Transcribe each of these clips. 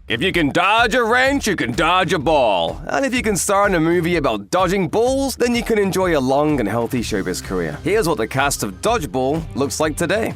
If you can dodge a wrench, you can dodge a ball. And if you can star in a movie about dodging balls, then you can enjoy a long and healthy showbiz career. Here's what the cast of Dodgeball looks like today.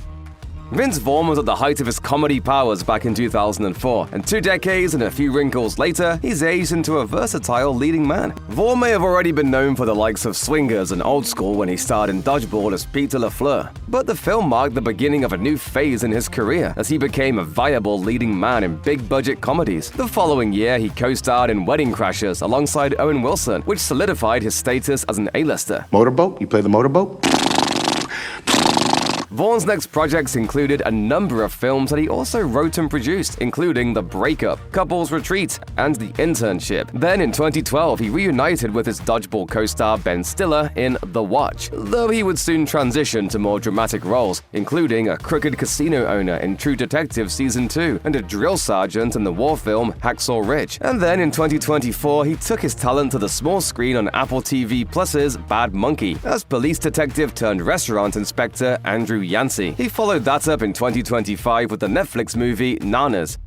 Vince Vaughn was at the height of his comedy powers back in 2004, and 2 decades and a few wrinkles later, he's aged into a versatile leading man. Vaughn may have already been known for the likes of Swingers and Old School when he starred in Dodgeball as Pete LaFleur, but the film marked the beginning of a new phase in his career as he became a viable leading man in big-budget comedies. The following year, he co-starred in Wedding Crashers alongside Owen Wilson, which solidified his status as an A-lister. Motorboat? You play the motorboat? Vaughn's next projects included a number of films that he also wrote and produced, including The Breakup, Couples Retreat, and The Internship. Then in 2012, he reunited with his Dodgeball co-star Ben Stiller in The Watch, though he would soon transition to more dramatic roles, including a crooked casino owner in True Detective Season 2 and a drill sergeant in the war film Hacksaw Ridge. And then in 2024, he took his talent to the small screen on Apple TV Plus's Bad Monkey as police detective turned restaurant inspector Andrew Yancey. He followed that up in 2025 with the Netflix movie Nanas.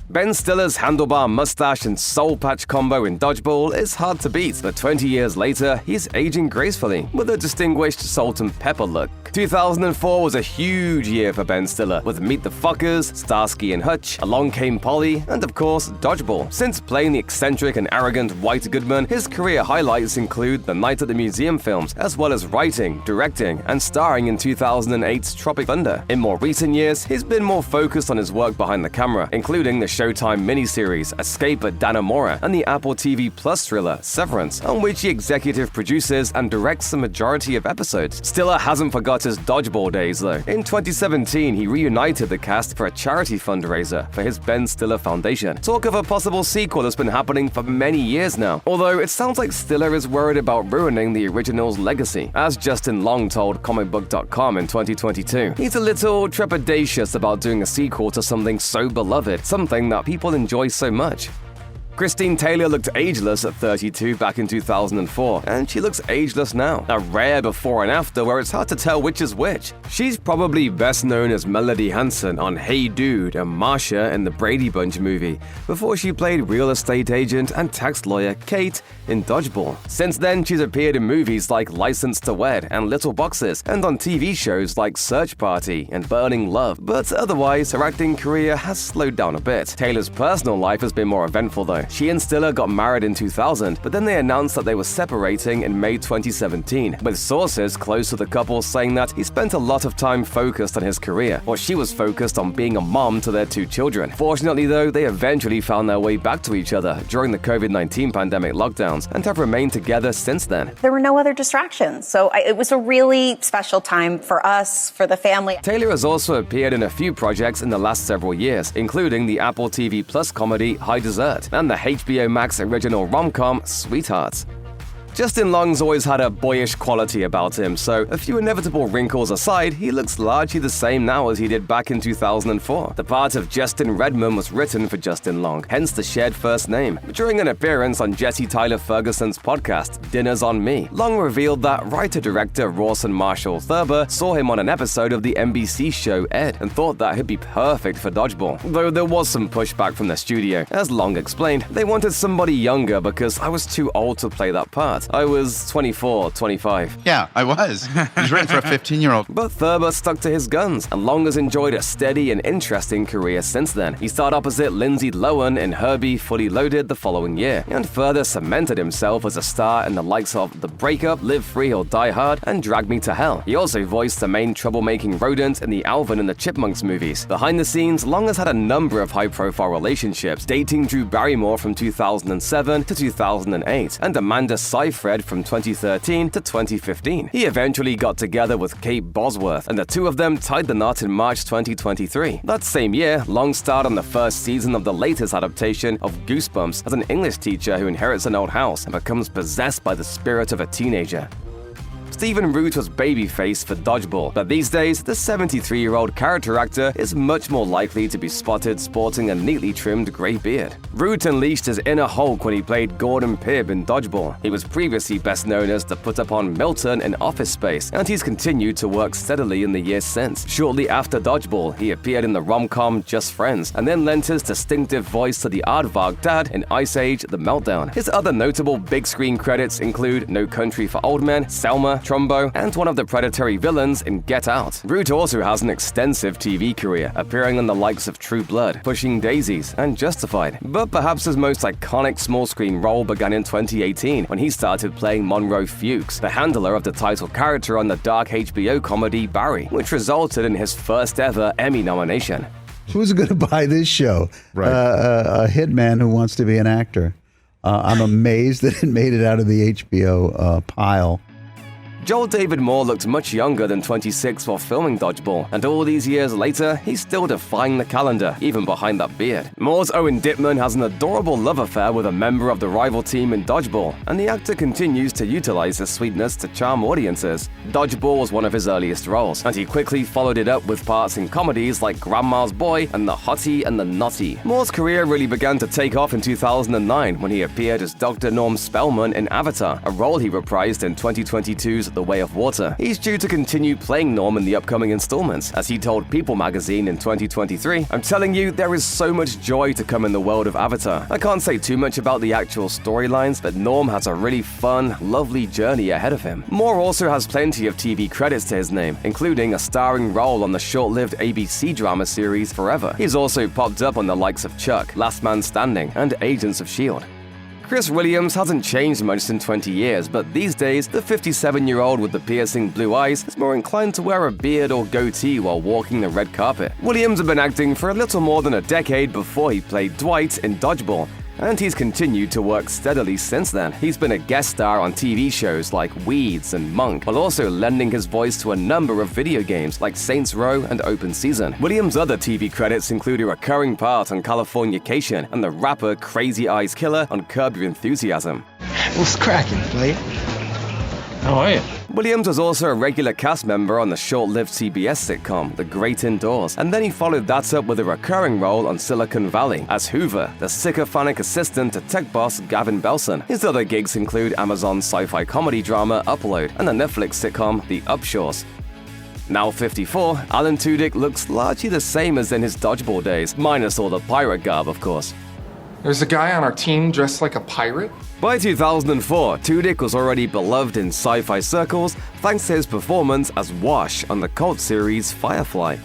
Ben Stiller's handlebar mustache and soul patch combo in Dodgeball is hard to beat, but 20 years later, he's aging gracefully with a distinguished salt and pepper look. 2004 was a huge year for Ben Stiller, with Meet the Fuckers, Starsky and Hutch, Along Came Polly, and of course, Dodgeball. Since playing the eccentric and arrogant White Goodman, his career highlights include the Night at the Museum films, as well as writing, directing, and starring in 2008's Tropic Thunder. In more recent years, he's been more focused on his work behind the camera, including the Showtime miniseries Escape at Dannemora and the Apple TV Plus thriller Severance, on which he executive produces and directs the majority of episodes. Stiller hasn't forgot his Dodgeball days though. In 2017, he reunited the cast for a charity fundraiser for his Ben Stiller Foundation. Talk of a possible sequel has been happening for many years now, although it sounds like Stiller is worried about ruining the original's legacy. As Justin Long told comicbook.com in 2022, he's a little trepidatious about doing a sequel to something so beloved, something that people enjoy so much. Christine Taylor looked ageless at 32 back in 2004, and she looks ageless now. A rare before and after where it's hard to tell which is which. She's probably best known as Melody Hanson on Hey Dude and Marsha in the Brady Bunch movie, before she played real estate agent and tax lawyer Kate in Dodgeball. Since then, she's appeared in movies like License to Wed and Little Boxes, and on TV shows like Search Party and Burning Love, but otherwise, her acting career has slowed down a bit. Taylor's personal life has been more eventful though. She and Stiller got married in 2000, but then they announced that they were separating in May 2017, with sources close to the couple saying that he spent a lot of time focused on his career, while she was focused on being a mom to their 2 children. Fortunately though, they eventually found their way back to each other during the COVID-19 pandemic lockdowns and have remained together since then. There were no other distractions, so it was a really special time for us, for the family. Taylor has also appeared in a few projects in the last several years, including the Apple TV Plus comedy High Desert and the HBO Max original rom-com Sweethearts. Justin Long's always had a boyish quality about him, so a few inevitable wrinkles aside, he looks largely the same now as he did back in 2004. The part of Justin Redman was written for Justin Long, hence the shared first name. During an appearance on Jesse Tyler Ferguson's podcast, Dinner's on Me, Long revealed that writer-director Rawson Marshall Thurber saw him on an episode of the NBC show Ed and thought that he'd be perfect for Dodgeball. Though there was some pushback from the studio. As Long explained, they wanted somebody younger because I was too old to play that part. I was 24, 25. Yeah, I was. He's written for a 15-year-old. But Thurber stuck to his guns, and Long has enjoyed a steady and interesting career since then. He starred opposite Lindsay Lohan in Herbie Fully Loaded the following year, and further cemented himself as a star in the likes of The Breakup, Live Free or Die Hard, and Drag Me to Hell. He also voiced the main troublemaking rodent in the Alvin and the Chipmunks movies. Behind the scenes, Long has had a number of high-profile relationships, dating Drew Barrymore from 2007 to 2008, and Amanda Seyfried from 2013 to 2015. He eventually got together with Kate Bosworth, and the two of them tied the knot in March 2023. That same year, Long starred on the first season of the latest adaptation of Goosebumps as an English teacher who inherits an old house and becomes possessed by the spirit of a teenager. Stephen Root was babyface for Dodgeball, but these days, the 73-year-old character actor is much more likely to be spotted sporting a neatly trimmed grey beard. Root unleashed his inner Hulk when he played Gordon Pibb in Dodgeball. He was previously best known as the put-upon Milton in Office Space, and he's continued to work steadily in the years since. Shortly after Dodgeball, he appeared in the rom-com Just Friends, and then lent his distinctive voice to the aardvark dad in Ice Age: The Meltdown. His other notable big-screen credits include No Country for Old Men, Selma, Trumbo, and one of the predatory villains in Get Out. Root also has an extensive TV career, appearing on the likes of True Blood, Pushing Daisies, and Justified. But perhaps his most iconic small-screen role began in 2018 when he started playing Monroe Fuchs, the handler of the title character on the dark HBO comedy Barry, which resulted in his first ever Emmy nomination. Who's going to buy this show? Right. A hitman who wants to be an actor. I'm amazed that it made it out of the HBO pile. Joel David Moore looked much younger than 26 while filming Dodgeball, and all these years later, he's still defying the calendar, even behind that beard. Moore's Owen Dittman has an adorable love affair with a member of the rival team in Dodgeball, and the actor continues to utilize his sweetness to charm audiences. Dodgeball was one of his earliest roles, and he quickly followed it up with parts in comedies like Grandma's Boy and The Hottie and the Naughty. Moore's career really began to take off in 2009 when he appeared as Dr. Norm Spellman in Avatar, a role he reprised in 2022's The Way of Water. He's due to continue playing Norm in the upcoming installments. As he told People magazine in 2023, "I'm telling you, there is so much joy to come in the world of Avatar. I can't say too much about the actual storylines, but Norm has a really fun, lovely journey ahead of him." Moore also has plenty of TV credits to his name, including a starring role on the short-lived ABC drama series Forever. He's also popped up on the likes of Chuck, Last Man Standing, and Agents of S.H.I.E.L.D. Chris Williams hasn't changed much in 20 years, but these days, the 57-year-old with the piercing blue eyes is more inclined to wear a beard or goatee while walking the red carpet. Williams had been acting for a little more than a decade before he played Dwight in Dodgeball, and he's continued to work steadily since then. He's been a guest star on TV shows like Weeds and Monk, while also lending his voice to a number of video games like Saints Row and Open Season. Williams' other TV credits include a recurring part on Californication and the rapper Crazy Eyes Killer on Curb Your Enthusiasm. What's cracking, player? How are you? Williams was also a regular cast member on the short-lived CBS sitcom The Great Indoors, and then he followed that up with a recurring role on Silicon Valley as Hoover, the sycophantic assistant to tech boss Gavin Belson. His other gigs include Amazon's sci-fi comedy drama Upload and the Netflix sitcom The Upshaw's. Now 54, Alan Tudyk looks largely the same as in his Dodgeball days, minus all the pirate garb, of course. There's a guy on our team dressed like a pirate? By 2004, Tudyk was already beloved in sci-fi circles thanks to his performance as Wash on the cult series Firefly,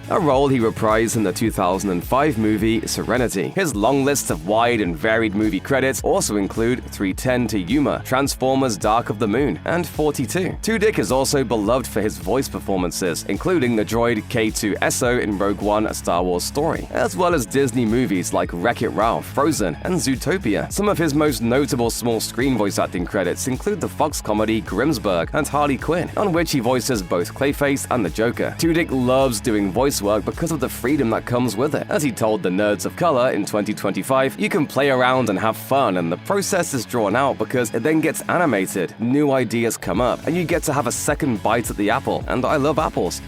a role he reprised in the 2005 movie Serenity. His long list of wide and varied movie credits also include 3:10 to Yuma, Transformers Dark of the Moon, and 42. Tudyk is also beloved for his voice performances, including the droid K2SO in Rogue One: A Star Wars Story, as well as Disney movies like Wreck-It Ralph, Frozen, and Zootopia. Some of his most notable small-screen voice acting credits include the Fox comedy Grimmsburg and Harley Quinn, on which he voices both Clayface and the Joker. Tudyk loves doing voice work because of the freedom that comes with it. As he told the Nerds of Color in 2025, "You can play around and have fun, and the process is drawn out because it then gets animated, new ideas come up, and you get to have a second bite at the apple, and I love apples."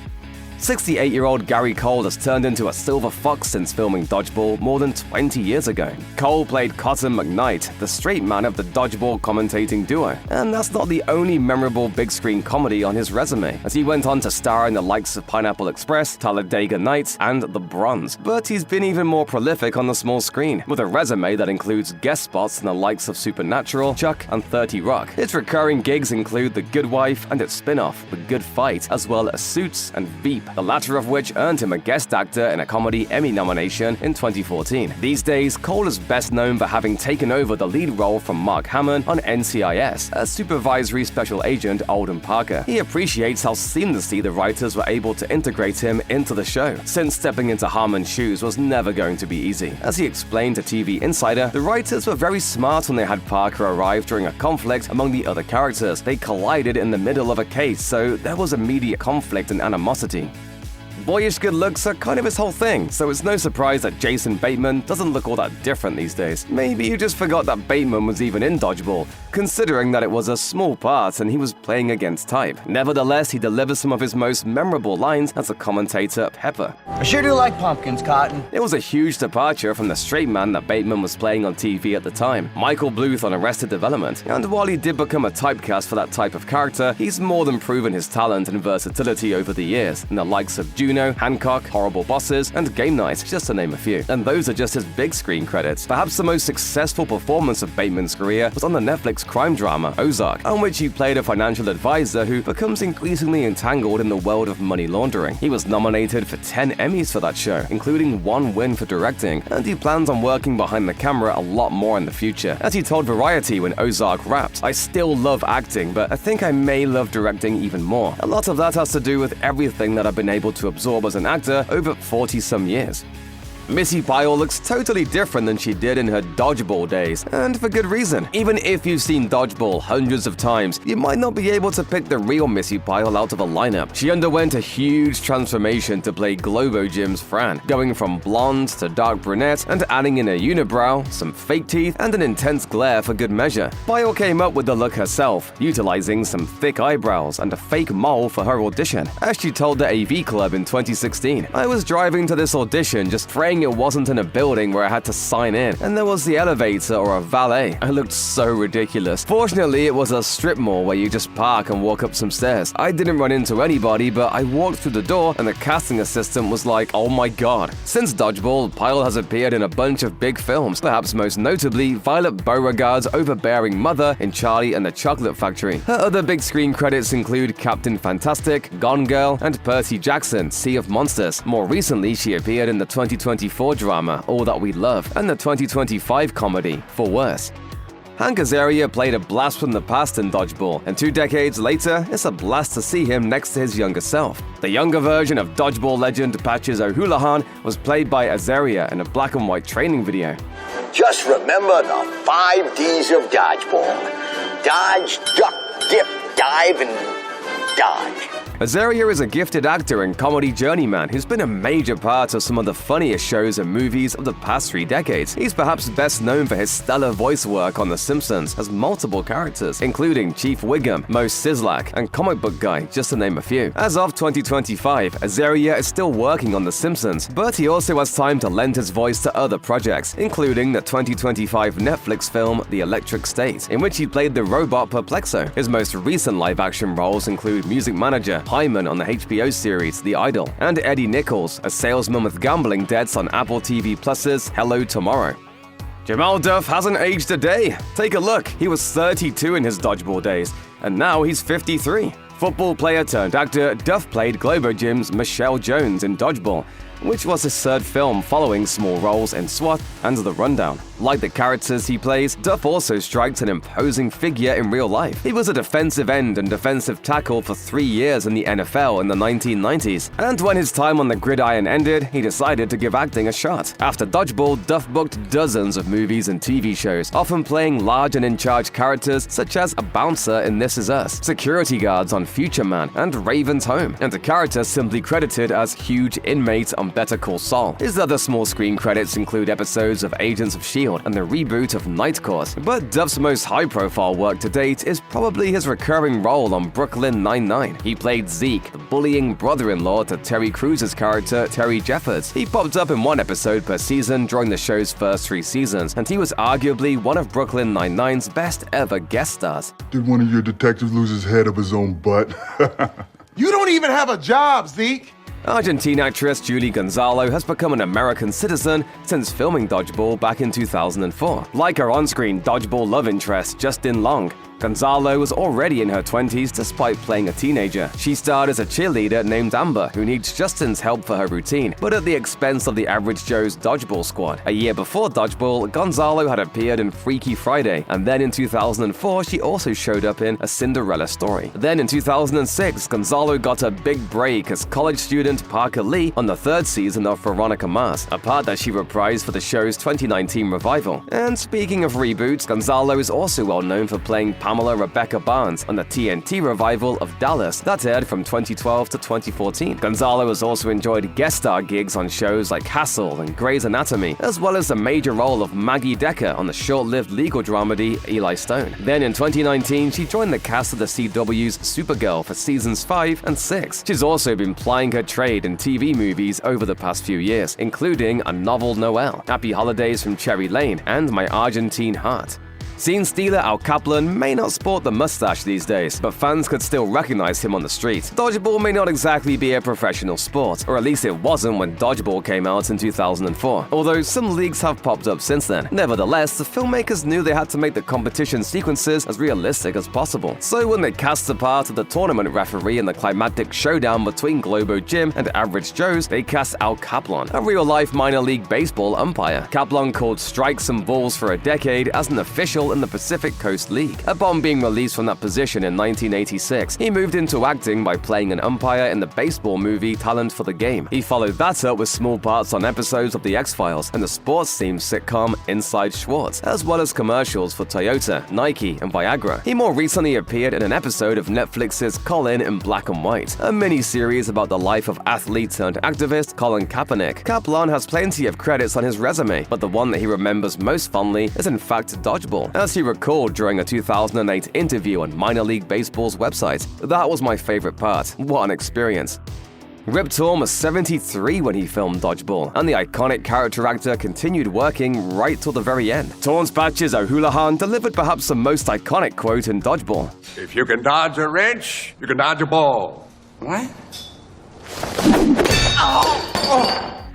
68-year-old Gary Cole has turned into a silver fox since filming Dodgeball more than 20 years ago. Cole played Cotton McKnight, the straight man of the Dodgeball commentating duo. And that's not the only memorable big-screen comedy on his resume, as he went on to star in the likes of Pineapple Express, Talladega Nights, and The Bronze. But he's been even more prolific on the small screen, with a resume that includes guest spots in the likes of Supernatural, Chuck, and 30 Rock. His recurring gigs include The Good Wife and its spin-off, The Good Fight, as well as Suits and Veep, the latter of which earned him a guest actor in a comedy Emmy nomination in 2014. These days, Cole is best known for having taken over the lead role from Mark Hamill on NCIS as supervisory special agent Alden Parker. He appreciates how seamlessly the writers were able to integrate him into the show, since stepping into Harmon's shoes was never going to be easy. As he explained to TV Insider, the writers were very smart when they had Parker arrive during a conflict among the other characters. They collided in the middle of a case, so there was immediate conflict and animosity. boyish good looks are kind of his whole thing, so it's no surprise that Jason Bateman doesn't look all that different these days. Maybe you just forgot that Bateman was even in Dodgeball, considering that it was a small part and he was playing against type. Nevertheless, he delivers some of his most memorable lines as a commentator, Pepper. I sure do like pumpkins, Cotton. It was a huge departure from the straight man that Bateman was playing on TV at the time, Michael Bluth on Arrested Development, and while he did become a typecast for that type of character, he's more than proven his talent and versatility over the years in the likes of Juno, Hancock, Horrible Bosses, and Game Night, just to name a few. And those are just his big screen credits. Perhaps the most successful performance of Bateman's career was on the Netflix crime drama Ozark, on which he played a financial advisor who becomes increasingly entangled in the world of money laundering. He was nominated for 10 Emmys for that show, including 1 win for directing, and he plans on working behind the camera a lot more in the future. As he told Variety when Ozark wrapped, "I still love acting, but I think I may love directing even more. A lot of that has to do with everything that I've been able to absorb as an actor over 40-some years." Missi Pyle looks totally different than she did in her Dodgeball days, and for good reason. Even if you've seen Dodgeball hundreds of times, you might not be able to pick the real Missi Pyle out of a lineup. She underwent a huge transformation to play Globo Gym's Fran, going from blonde to dark brunette and adding in a unibrow, some fake teeth, and an intense glare for good measure. Pyle came up with the look herself, utilizing some thick eyebrows and a fake mole for her audition. As she told the AV Club in 2016, "I was driving to this audition just praying it wasn't in a building where I had to sign in, and there was the elevator or a valet. I looked so ridiculous. Fortunately, it was a strip mall where you just park and walk up some stairs. I didn't run into anybody, but I walked through the door and the casting assistant was like, oh my god." Since Dodgeball, Pyle has appeared in a bunch of big films, perhaps most notably Violet Beauregard's overbearing mother in Charlie and the Chocolate Factory. Her other big screen credits include Captain Fantastic, Gone Girl, and Percy Jackson, Sea of Monsters. More recently, she appeared in the 2024 drama All That We Love and the 2025 comedy For Worse. Hank Azaria played a blast from the past in Dodgeball, and 2 decades later, it's a blast to see him next to his younger self. The younger version of Dodgeball legend Patches O'Houlihan was played by Azaria in a black and white training video. Just remember the 5 D's of Dodgeball. Dodge, duck, dip, dive, and dodge. Azaria is a gifted actor and comedy journeyman who's been a major part of some of the funniest shows and movies of the past 3 decades. He's perhaps best known for his stellar voice work on The Simpsons as multiple characters, including Chief Wiggum, Moe Szyslak, and Comic Book Guy, just to name a few. As of 2025, Azaria is still working on The Simpsons, but he also has time to lend his voice to other projects, including the 2025 Netflix film The Electric State, in which he played the robot Perplexo. His most recent live-action roles include music manager Hyman on the HBO series The Idol, and Eddie Nichols, a salesman with gambling debts on Apple TV Plus's Hello Tomorrow. Jamal Duff hasn't aged a day. Take a look, he was 32 in his Dodgeball days, and now he's 53. Football player turned actor, Duff played Globo Gym's Michelle Jones in Dodgeball, which was his 3rd film following small roles in SWAT and The Rundown. Like the characters he plays, Duff also strikes an imposing figure in real life. He was a defensive end and defensive tackle for 3 years in the NFL in the 1990s, and when his time on the gridiron ended, he decided to give acting a shot. After Dodgeball, Duff booked dozens of movies and TV shows, often playing large and in-charge characters such as a bouncer in This Is Us, security guards on Future Man, and Raven's Home, and a character simply credited as huge inmate on Better Call Saul. His other small screen credits include episodes of Agents of S.H.I.E.L.D. and the reboot of Night Court. But Duff's most high-profile work to date is probably his recurring role on Brooklyn Nine-Nine. He played Zeke, the bullying brother-in-law to Terry Crews's character Terry Jeffords. He popped up in 1 episode per season during the show's first 3 seasons, and he was arguably one of Brooklyn Nine-Nine's best ever guest stars. Did one of your detectives lose his head up his own butt? You don't even have a job, Zeke! Argentine actress Julie Gonzalo has become an American citizen since filming Dodgeball back in 2004. Like her on-screen Dodgeball love interest, Justin Long, Gonzalo was already in her 20s despite playing a teenager. She starred as a cheerleader named Amber, who needs Justin's help for her routine, but at the expense of the average Joe's Dodgeball squad. A year before Dodgeball, Gonzalo had appeared in Freaky Friday, and then in 2004 she also showed up in A Cinderella Story. Then in 2006, Gonzalo got a big break as college student Parker Lee on the 3rd season of Veronica Mars, a part that she reprised for the show's 2019 revival. And speaking of reboots, Gonzalo is also well known for playing Pamela Rebecca Barnes on the TNT revival of Dallas that aired from 2012 to 2014. Gonzalo has also enjoyed guest star gigs on shows like Castle and Grey's Anatomy, as well as the major role of Maggie Decker on the short-lived legal dramedy Eli Stone. Then in 2019, she joined the cast of the CW's Supergirl for seasons 5 and 6. She's also been plying her trade in TV movies over the past few years, including A Novel Noel, Happy Holidays from Cherry Lane, and My Argentine Heart. Scene stealer Al Kaplon may not sport the mustache these days, but fans could still recognize him on the street. Dodgeball may not exactly be a professional sport, or at least it wasn't when Dodgeball came out in 2004, although some leagues have popped up since then. Nevertheless, the filmmakers knew they had to make the competition sequences as realistic as possible. So when they cast the part of the tournament referee in the climactic showdown between Globo Jim and Average Joe's, they cast Al Kaplon, a real-life minor league baseball umpire. Kaplon called strikes and balls for a decade as an official in the Pacific Coast League. Upon being released from that position in 1986, he moved into acting by playing an umpire in the baseball movie Talent for the Game. He followed that up with small parts on episodes of The X-Files and the sports-themed sitcom Inside Schwartz, as well as commercials for Toyota, Nike, and Viagra. He more recently appeared in an episode of Netflix's Colin in Black and White, a mini-series about the life of athlete-turned-activist Colin Kaepernick. Kaplon has plenty of credits on his resume, but the one that he remembers most fondly is in fact Dodgeball, as he recalled during a 2008 interview on Minor League Baseball's website. "That was my favorite part. What an experience." Rip Torn was 73 when he filmed Dodgeball, and the iconic character actor continued working right till the very end. Torn's Patches O'Houlihan delivered perhaps the most iconic quote in Dodgeball. "If you can dodge a wrench, you can dodge a ball." What?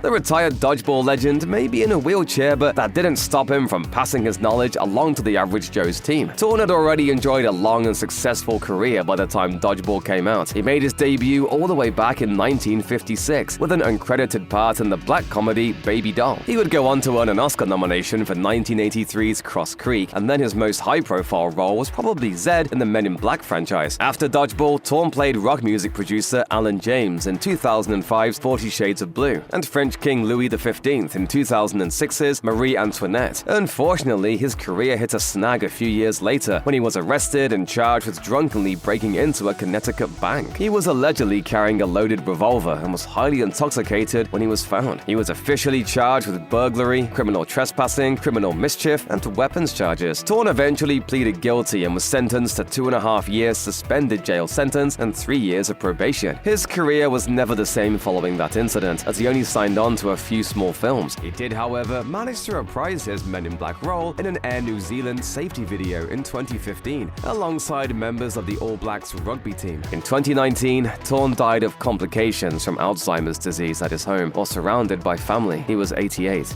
The retired Dodgeball legend may be in a wheelchair, but that didn't stop him from passing his knowledge along to the Average Joe's team. Torn had already enjoyed a long and successful career by the time Dodgeball came out. He made his debut all the way back in 1956 with an uncredited part in the black comedy Baby Doll. He would go on to earn an Oscar nomination for 1983's Cross Creek, and then his most high-profile role was probably Zed in the Men in Black franchise. After Dodgeball, Torn played rock music producer Alan James in 2005's 40 Shades of Blue, and French King Louis XV in 2006's Marie Antoinette. Unfortunately, his career hit a snag a few years later when he was arrested and charged with drunkenly breaking into a Connecticut bank. He was allegedly carrying a loaded revolver and was highly intoxicated when he was found. He was officially charged with burglary, criminal trespassing, criminal mischief, and weapons charges. Torn eventually pleaded guilty and was sentenced to 2.5 years suspended jail sentence and 3 years of probation. His career was never the same following that incident, as he only signed on to a few small films. He did, however, manage to reprise his Men in Black role in an Air New Zealand safety video in 2015, alongside members of the All Blacks rugby team. In 2019, Torn died of complications from Alzheimer's disease at his home, or surrounded by family. He was 88.